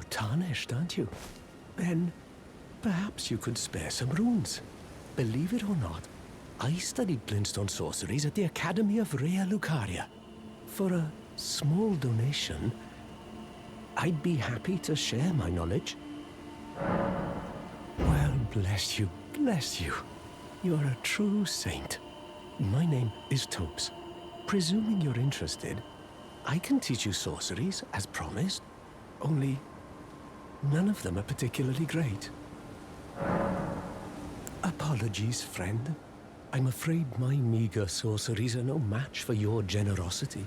You're tarnished, aren't you? Then perhaps you could spare some runes. Believe it or not, I studied glintstone sorceries at the Academy of Rea Lucaria. For a small donation, I'd be happy to share my knowledge. Well, bless you, bless you. You're a true saint. My name is Topes. Presuming you're interested, I can teach you sorceries, as promised. Only, none of them are particularly great. Apologies, friend. I'm afraid my meager sorceries are no match for your generosity.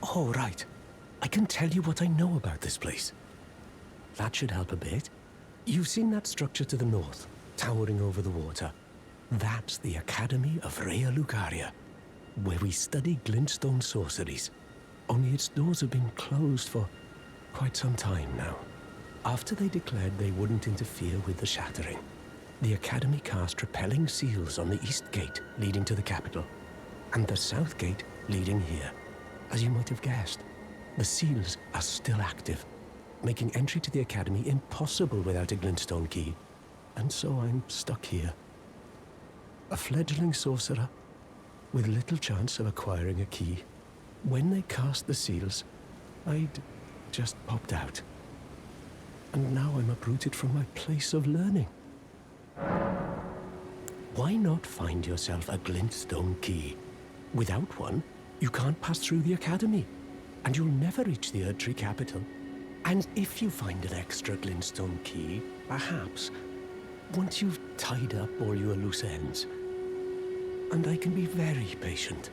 Oh, right. I can tell you what I know about this place. That should help a bit. You've seen that structure to the north, towering over the water. That's the Academy of Rea Lucaria, where we study glintstone sorceries. Only its doors have been closed for quite some time now. After they declared they wouldn't interfere with the shattering, the Academy cast repelling seals on the east gate leading to the capital, and the south gate leading here. As you might have guessed, the seals are still active, making entry to the Academy impossible without a glintstone key. And so I'm stuck here. A fledgling sorcerer with little chance of acquiring a key. When they cast the seals, I'd just popped out. And now I'm uprooted from my place of learning. Why not find yourself a glintstone key? Without one, you can't pass through the Academy, and you'll never reach the Erdtree capital. And if you find an extra glintstone key, perhaps, once you've tied up all your loose ends, and I can be very patient,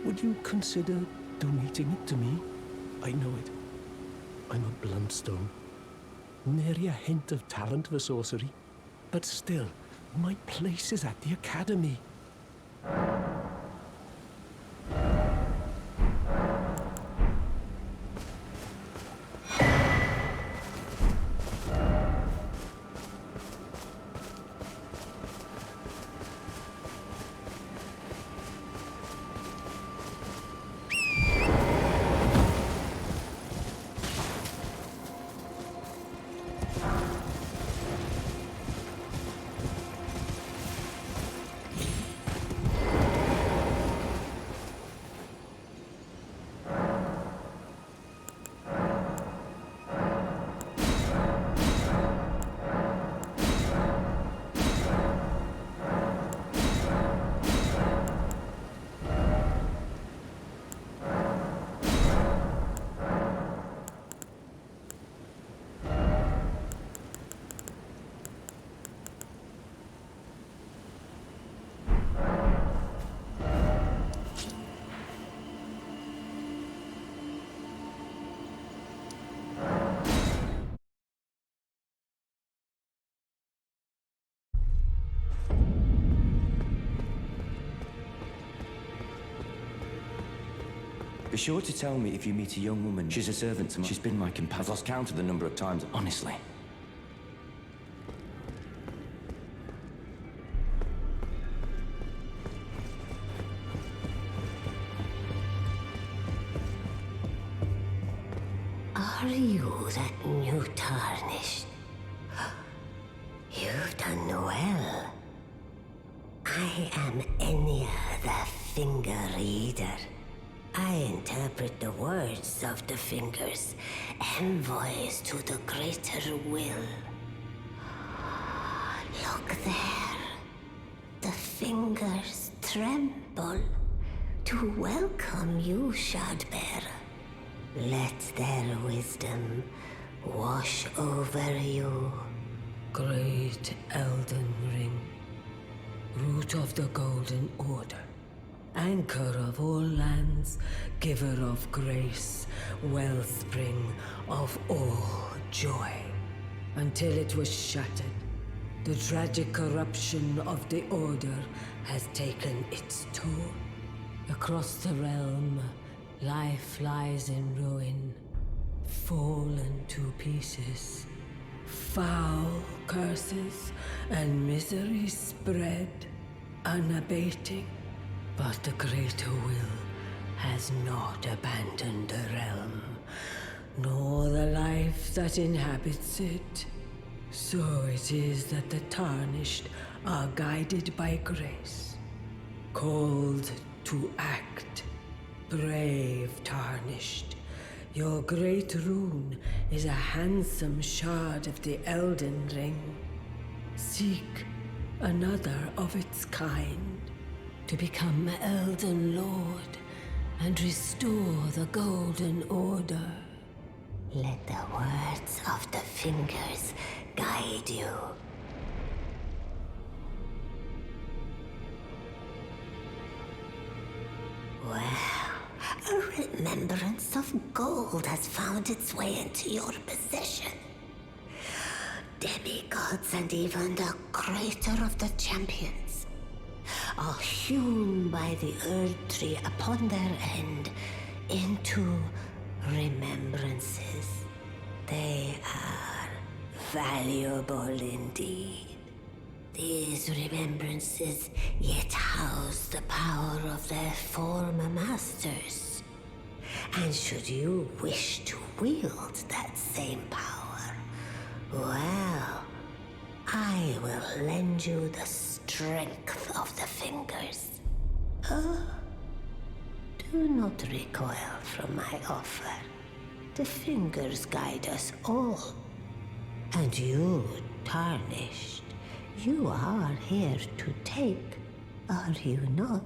would you consider donating it to me? I know it. I'm a bluntstone. Nary a hint of talent for sorcery. But still, my place is at the Academy. Be sure to tell me if you meet a young woman. She's a servant to me. She's been my companion. I've lost count of the number of times, honestly. Are you that new tarnished? You've done well. I am Enya the Finger Reader. I interpret the words of the fingers, envoys to the greater will. Look there. The fingers tremble to welcome you, Shardbearer. Let their wisdom wash over you. Great Elden Ring, root of the Golden Order, anchor of all lands, giver of grace, wellspring of all joy. Until it was shattered, the tragic corruption of the Order has taken its toll. Across the realm, life lies in ruin, fallen to pieces. Foul curses and misery spread, unabating. But the greater will has not abandoned the realm. nor the life that inhabits it. So it is that the tarnished are guided by grace, called to act. Brave tarnished, your great rune is a handsome shard of the Elden Ring. Seek another of its kind to become Elden Lord and restore the Golden Order. Let the words of the fingers guide you. Well, a remembrance of gold has found its way into your possession. Demigods and even the creator of the champions are hewn by the Earth Tree upon their end into remembrances. They are valuable indeed. These remembrances yet house the power of their former masters. And should you wish to wield that same power, well, I will lend you the strength of the fingers. Do not recoil from my offer. The fingers guide us all. And you, tarnished, you are here to take, are you not?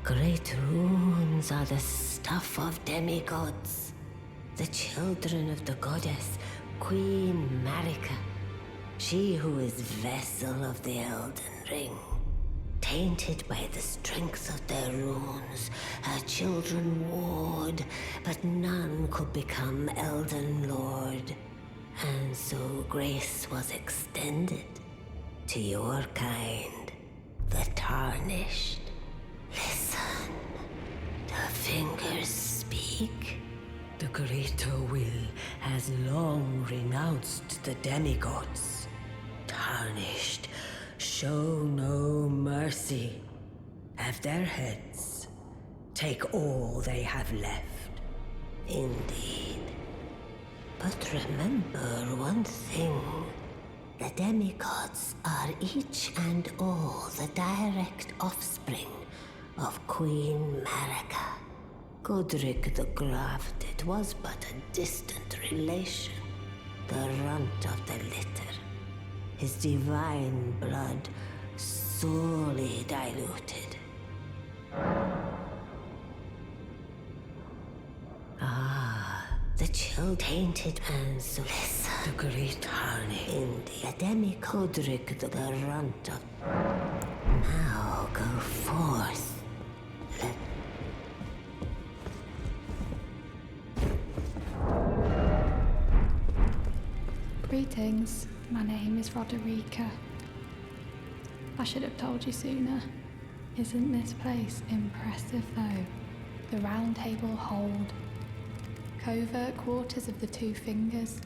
Great runes are the stuff of demigods, the children of the goddess, Queen Marika, she who is vessel of the Elden Ring. Tainted by the strength of their runes, her children warred, but none could become Elden Lord. And so grace was extended to your kind, the tarnished. Listen, the fingers speak. The greater will has long renounced the demigods. Tarnished, show no mercy. Have their heads. Take all they have left. Indeed. But remember one thing. The demigods are each and all the direct offspring of Queen Marika. Godric the Grafted was but a distant relation, the runt of the litter. His divine blood sorely diluted. The chill tainted and so listen. The great harney. Indeed, the demi-Godric the runt of... Now go forth. Greetings, my name is Roderica. I should have told you sooner. Isn't this place impressive though? The Round Table Hold, covert quarters of the Two Fingers,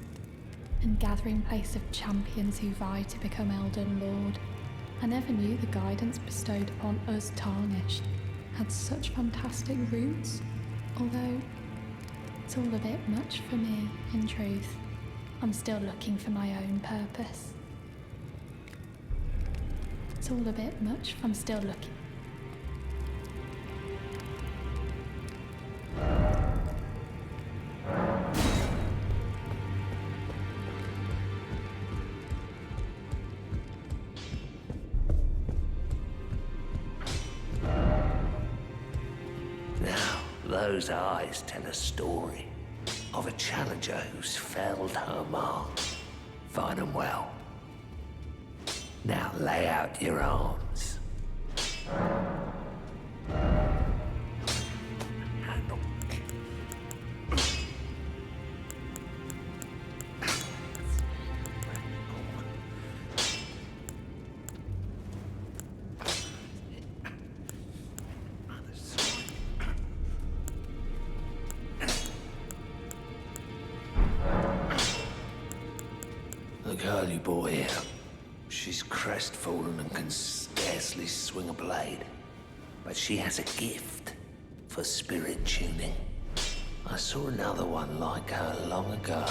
and gathering place of champions who vie to become Elden Lord. I never knew the guidance bestowed upon us tarnished had such fantastic roots, although it's all a bit much for me, in truth. I'm still looking for my own purpose. It's all a bit much, I'm still looking. Now, those eyes tell a story of a challenger who's felled her mark. Find them well. Now lay out your arms. girl you brought here. She's crestfallen and can scarcely swing a blade. But she has a gift for spirit tuning. I saw another one like her long ago.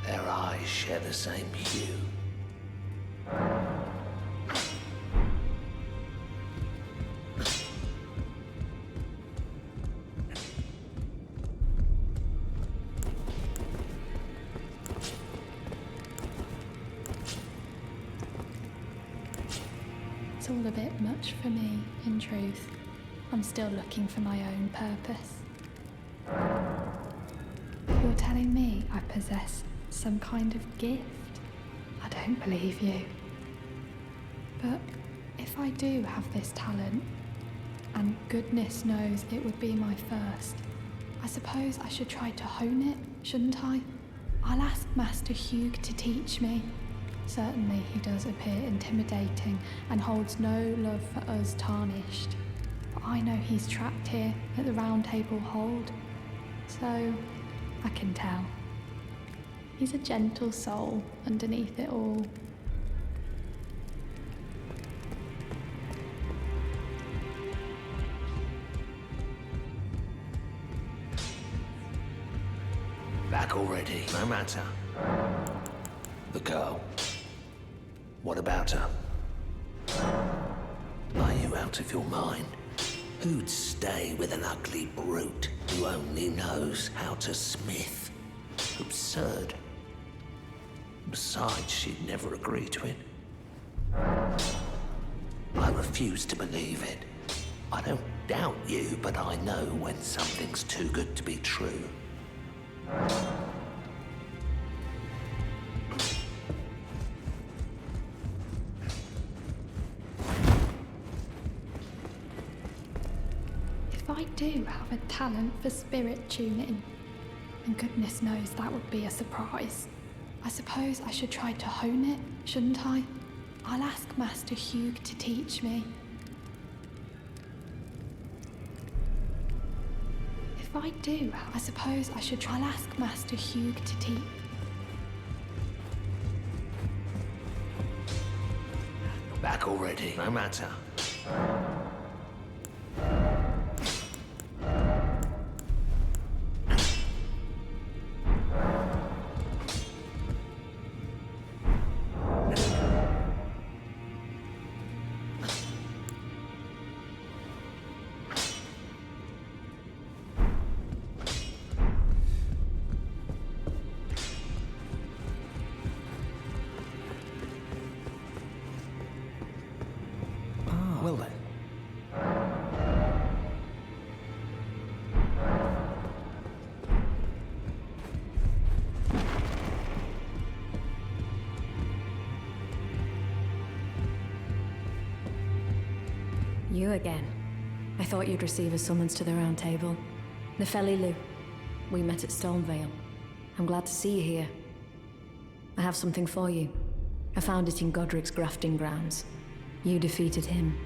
Their eyes share the same hue. It's all a bit much for me, in truth. I'm still looking for my own purpose. You're telling me I possess some kind of gift? I don't believe you. But if I do have this talent, and goodness knows it would be my first, I suppose I should try to hone it, shouldn't I? I'll ask Master Hugh to teach me. Certainly he does appear intimidating and holds no love for us tarnished. But I know he's trapped here at the Round Table Hold, so I can tell. He's a gentle soul underneath it all. Back already, no matter. The girl. What about her? Are you out of your mind? Who'd stay with an ugly brute who only knows how to smith? Absurd. Besides, she'd never agree to it. I refuse to believe it. I don't doubt you, but I know when something's too good to be true. If I do have a talent for spirit tuning, and goodness knows that would be a surprise, I suppose I should try to hone it, shouldn't I? I'll ask Master Hugh to teach me. If I do, I suppose I should try. I'll ask Master Hugh to teach. Back already, no matter. Well then. You again. I thought you'd receive a summons to the Round Table. Nepheli, Loux. We met at Stormvale. I'm glad to see you here. I have something for you. I found it in Godric's grafting grounds. You defeated him.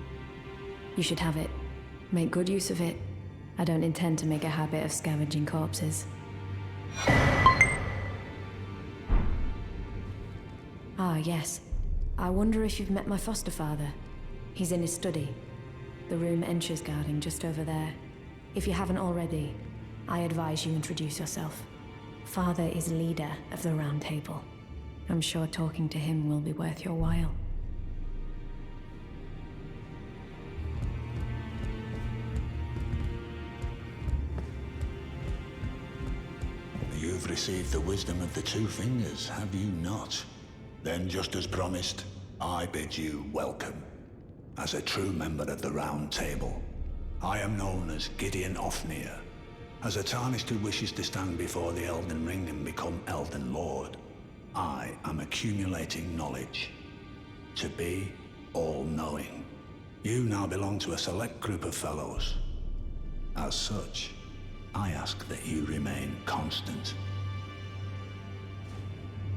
You should have it. Make good use of it. I don't intend to make a habit of scavenging corpses. Ah, yes. I wonder if you've met my foster father. He's in his study. The room Encher's guarding just over there. If you haven't already, I advise you introduce yourself. Father is leader of the Round Table. I'm sure talking to him will be worth your while. You've received the wisdom of the Two Fingers, have you not? Then, just as promised, I bid you welcome. As a true member of the Round Table, I am known as Gideon Ofnir. As a Tarnished who wishes to stand before the Elden Ring and become Elden Lord, I am accumulating knowledge. To be all-knowing. You now belong to a select group of fellows. As such, I ask that you remain constant.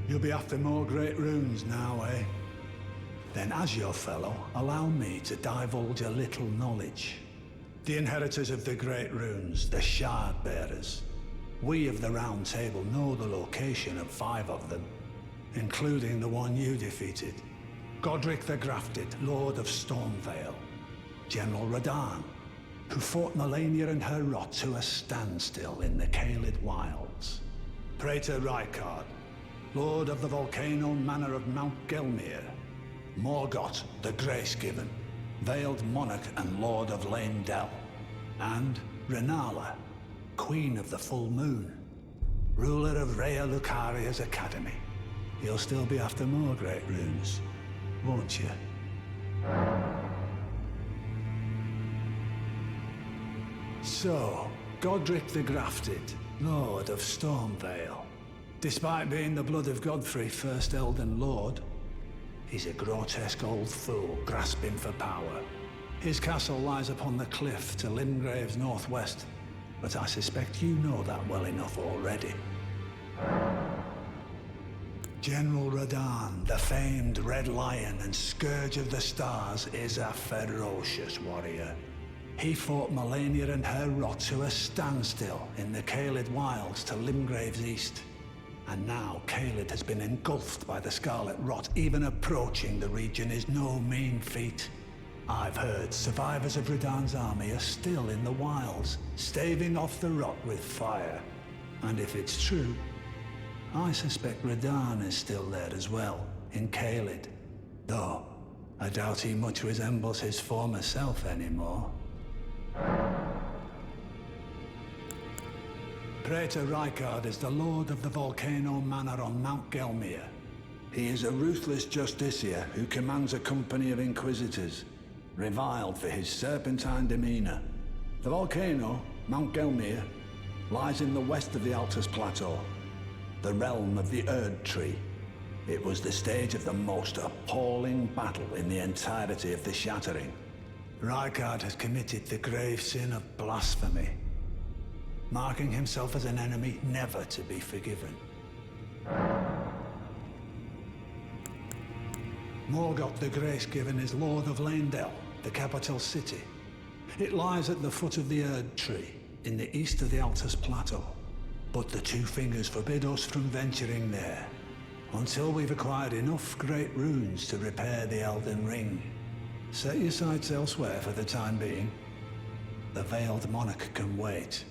You'll be after more great runes now, eh? Then as your fellow, allow me to divulge a little knowledge. The inheritors of the great runes, the Shard-bearers. We of the Round Table know the location of 5 of them. including the one you defeated. Godric the Grafted, Lord of Stormvale. General Radahn, who fought Melania and her rot to a standstill in the Caelid Wilds. Praetor Rykard, Lord of the Volcano Manor of Mount Gelmir. Morgoth the Grace-Given, Veiled Monarch and Lord of Leyndell. And Renala, Queen of the Full Moon, ruler of Rhea Lucaria's Academy. You'll still be after more great runes, won't you? So, Godric the Grafted, Lord of Stormvale. Despite being the blood of Godfrey, First Elden Lord, he's a grotesque old fool grasping for power. His castle lies upon the cliff to Limgrave's northwest, but I suspect you know that well enough already. General Radahn, the famed Red Lion and Scourge of the Stars, is a ferocious warrior. He fought Melania and her rot to a standstill in the Caelid Wilds to Limgrave's east. And now Caelid has been engulfed by the Scarlet Rot. Even approaching the region is no mean feat. I've heard survivors of Radahn's army are still in the wilds, staving off the rot with fire. And if it's true, I suspect Radahn is still there as well, in Caelid. Though, I doubt he much resembles his former self anymore. Praetor Rykard is the Lord of the Volcano Manor on Mount Gelmir. He is a ruthless justiciar who commands a company of inquisitors, reviled for his serpentine demeanor. The volcano, Mount Gelmir, lies in the west of the Altus Plateau, the realm of the Erd Tree. It was the stage of the most appalling battle in the entirety of the Shattering. Rykard has committed the grave sin of blasphemy, marking himself as an enemy never to be forgiven. Morgoth the Grace-Given is Lord of Leyndell, the capital city. It lies at the foot of the Erd Tree, in the east of the Altus Plateau. But the Two Fingers forbid us from venturing there, until we've acquired enough great runes to repair the Elden Ring. Set your sights elsewhere for the time being. The Veiled Monarch can wait.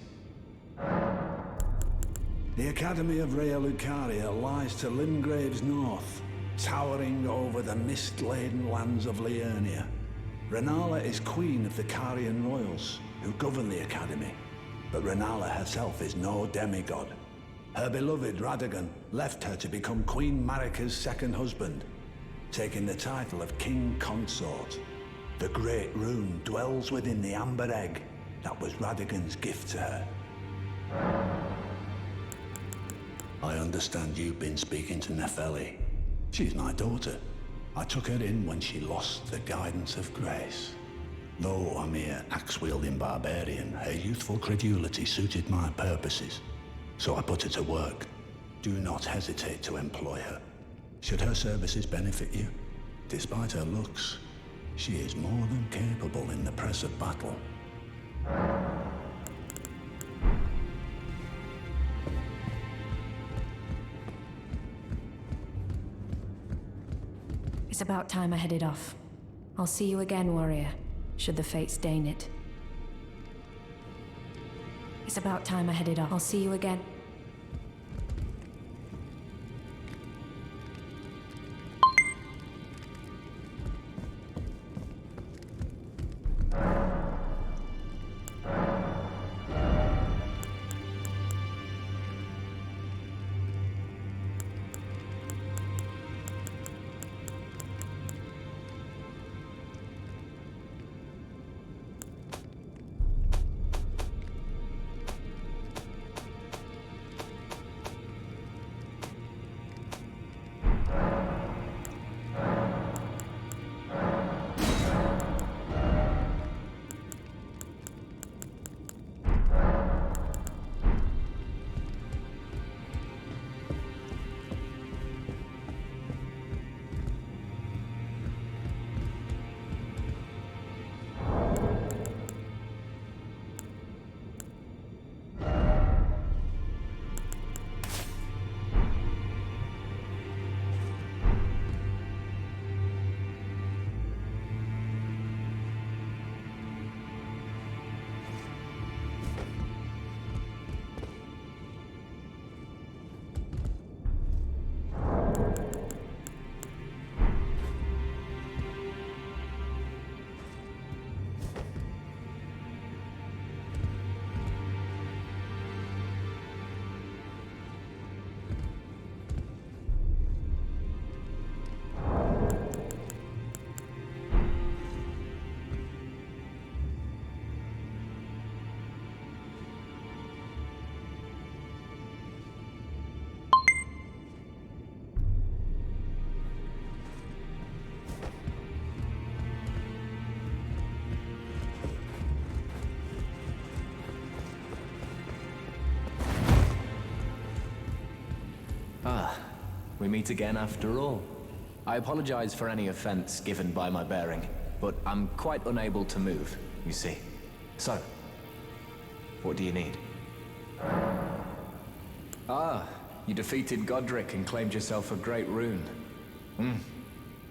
The Academy of Rhea Lucaria lies to Limgrave's north, towering over the mist-laden lands of Liurnia. Renala is queen of the Carian royals, who govern the Academy. But Renala herself is no demigod. Her beloved Radagon left her to become Queen Marika's second husband, taking the title of King Consort. The Great Rune dwells within the Amber Egg that was Radagon's gift to her. I understand you've been speaking to Nepheli. She's my daughter. I took her in when she lost the guidance of grace. Though a mere axe-wielding barbarian, her youthful credulity suited my purposes. So I put her to work. Do not hesitate to employ her. Should her services benefit you, despite her looks, she is more than capable in the press of battle. It's about time I headed off. I'll see you again, warrior, should the fates deign it. It's about time I headed off. I'll see you again. Ah, we meet again after all. I apologize for any offense given by my bearing, but I'm quite unable to move, you see. So, what do you need? Ah, you defeated Godric and claimed yourself a great rune.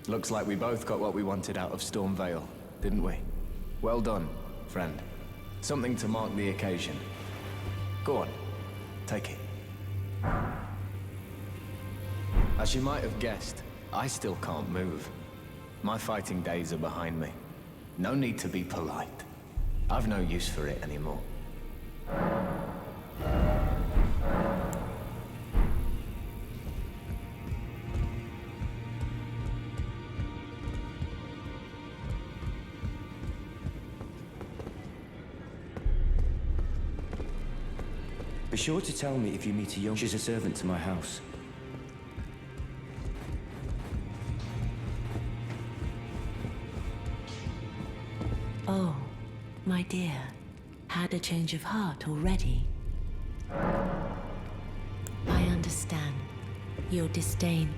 Looks like we both got what we wanted out of Stormvale, didn't we? Well done, friend. Something to mark the occasion. Go on, take it. As you might have guessed, I still can't move. My fighting days are behind me. No need to be polite. I've no use for it anymore. Be sure to tell me if you meet a young... She's a servant to my house. Oh, my dear. Had a change of heart already? I understand. Your disdain.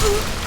Ugh!